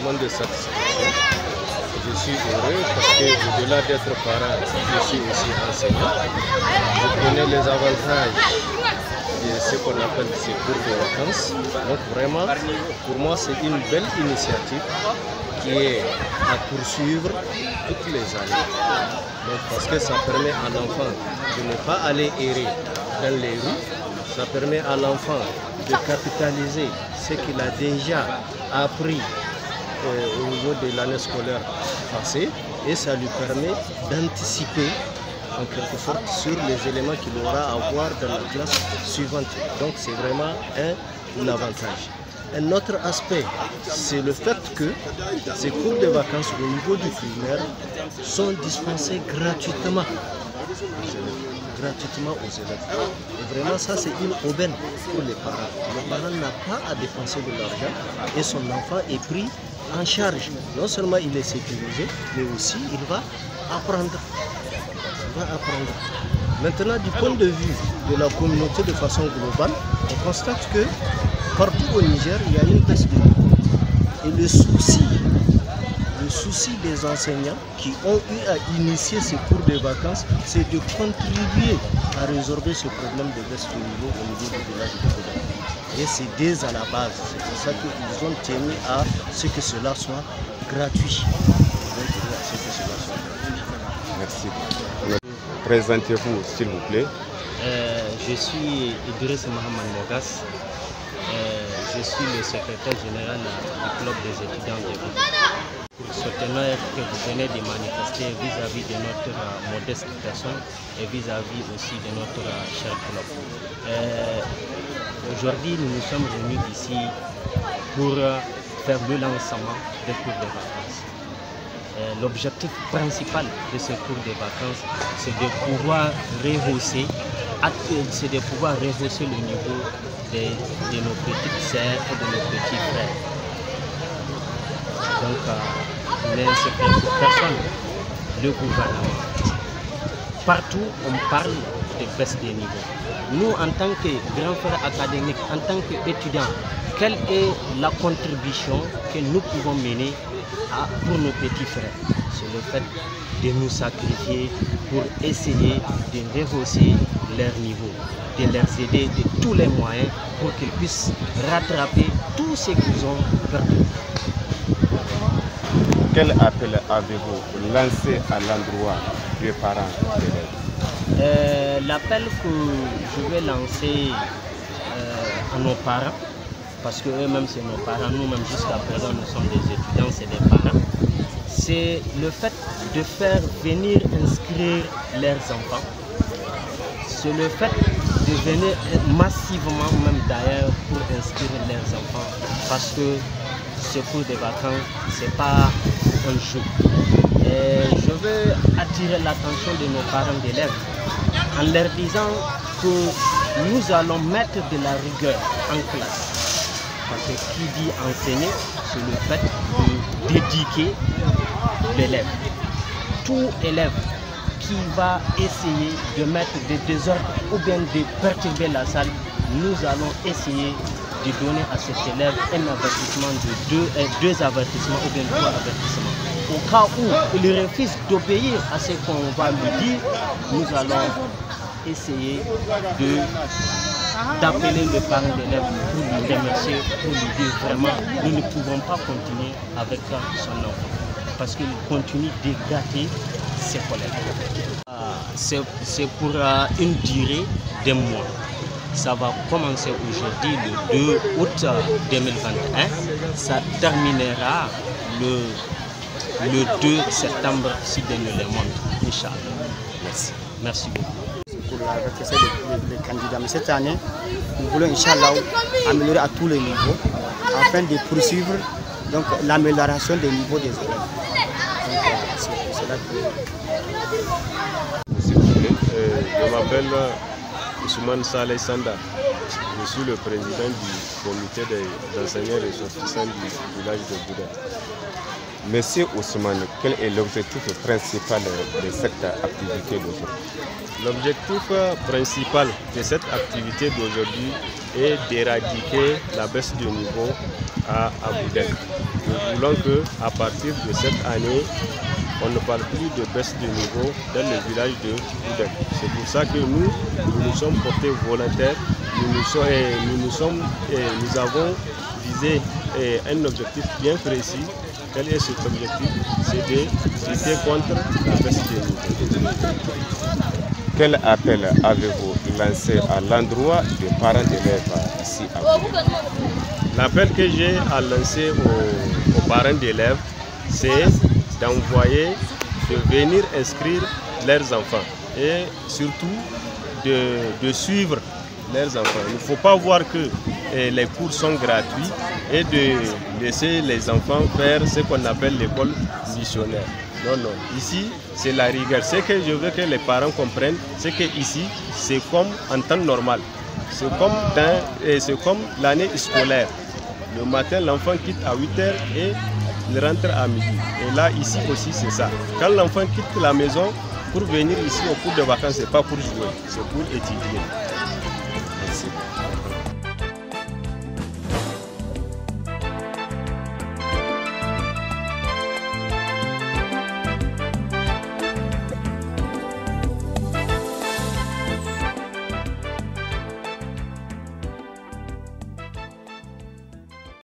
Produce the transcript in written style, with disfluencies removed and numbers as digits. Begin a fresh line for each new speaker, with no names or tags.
sentiment de satisfaction. Je suis heureux parce que au-delà d'être parent, je suis aussi enseignant. Je connais les avantages de ce qu'on appelle ces cours de vacances. Donc vraiment, pour moi, c'est une belle initiative qui est à poursuivre toutes les années. Donc, parce que ça permet à l'enfant de ne pas aller errer dans les rues. Ça permet à l'enfant de capitaliser ce qu'il a déjà appris au niveau de l'année scolaire passée et ça lui permet d'anticiper en quelque sorte sur les éléments qu'il aura à voir dans la classe suivante. Donc c'est vraiment un avantage. Un autre aspect, c'est le fait que ces cours de vacances au niveau du primaire sont dispensés gratuitement aux élèves. Et vraiment ça c'est une aubaine pour les parents. Le parent n'a pas à dépenser de l'argent et son enfant est pris en charge. Non seulement il est sécurisé, mais aussi il va apprendre. Maintenant, du point de vue de la communauté de façon globale, on constate que partout au Niger, il y a une baisse de niveau. Et le souci des enseignants qui ont eu à initier ces cours de vacances, c'est de contribuer à résorber ce problème de baisse de niveau au niveau du village de Koda. Et c'est dès à la base, c'est pour ça qu'ils ont tenu à ce que cela soit gratuit.
Merci. Présentez-vous, s'il vous plaît.
Je suis Idriss Mohamed Mogas. Je suis le secrétaire général du club des étudiants de Koda. Pour ce honneur que vous venez de manifester vis-à-vis de notre modeste personne et vis-à-vis aussi de notre cher club. Aujourd'hui, nous nous sommes venus ici pour faire le lancement des cours de vacances. L'objectif principal de ce cours de vacances, c'est de pouvoir rehausser le niveau de nos petites sœurs et de nos petits frères. Donc, mais c'est pour personne, le gouvernement. Partout, on parle de baisse des niveaux. Nous, en tant que grands frères académiques, en tant qu'étudiants, quelle est la contribution que nous pouvons mener pour nos petits frères? C'est le fait de nous sacrifier pour essayer de rehausser leur niveau, de leur aider de tous les moyens pour qu'ils puissent rattraper tout ce qu'ils ont perdu.
Quel appel avez-vous lancé à l'endroit des parents d'élèves?
L'appel que je vais lancer à nos parents, parce qu'eux-mêmes c'est nos parents, nous-mêmes jusqu'à présent nous sommes des étudiants, c'est des parents, c'est le fait de faire venir inscrire leurs enfants. C'est le fait de venir massivement même d'ailleurs pour inscrire leurs enfants, parce que ce cours de vacances, ce n'est pas un jeu. Et je veux attirer l'attention de nos parents d'élèves en leur disant que nous allons mettre de la rigueur en classe. Parce que qui dit enseigner, c'est le fait de d'éduquer l'élève. Tout élève qui va essayer de mettre des désordres ou bien de perturber la salle, nous allons essayer de donner à cet élève un avertissement de deux avertissements ou bien 3 avertissements. Au cas où il refuse d'obéir à ce qu'on va lui dire, nous allons essayer d'appeler le parent d'élève pour lui remercier, pour lui dire vraiment nous ne pouvons pas continuer avec son enfant parce qu'il continue de gâter ses collègues. C'est pour une durée d'un mois. Ça va commencer aujourd'hui le 2 août 2021. Ça terminera le 2 septembre si Dieu nous le montre. Inch'Allah. Merci. Merci beaucoup.
Pour la retraite des candidats. Mais cette année, nous voulons Inch'Allah améliorer à tous les niveaux afin de poursuivre l'amélioration des niveaux des élèves. C'est là que...
S'il vous plaît, je m'appelle Ousmane Saleh Sanda. Je suis le président du comité des enseignants ressortissants du village de Bouda.
Monsieur Ousmane, quel est l'objectif principal de cette activité d'aujourd'hui?
L'objectif principal de cette activité d'aujourd'hui est d'éradiquer la baisse de niveau à Aboudel. nous voulons qu'à partir de cette année, on ne parle plus de baisse de niveau dans le village de Oudek. C'est pour ça que nous sommes portés volontaires, nous avons visé un objectif bien précis. Quel est cet objectif? C'est de lutter contre la baisse de niveau.
Quel appel avez-vous lancé à l'endroit des parents d'élèves ici à Oudek?
L'appel que j'ai à lancer aux parents d'élèves, c'est d'envoyer, de venir inscrire leurs enfants et surtout de suivre leurs enfants. Il ne faut pas voir que les cours sont gratuits et de laisser les enfants faire ce qu'on appelle l'école missionnaire. Non, non. Ici, c'est la rigueur. Ce que je veux que les parents comprennent, c'est que ici, c'est comme en temps normal. C'est comme l'année scolaire. Le matin, l'enfant quitte à 8 h et il rentre à midi. Et là, ici aussi, c'est ça. Quand l'enfant quitte la maison pour venir ici au cours de vacances, ce n'est pas pour jouer, c'est pour étudier.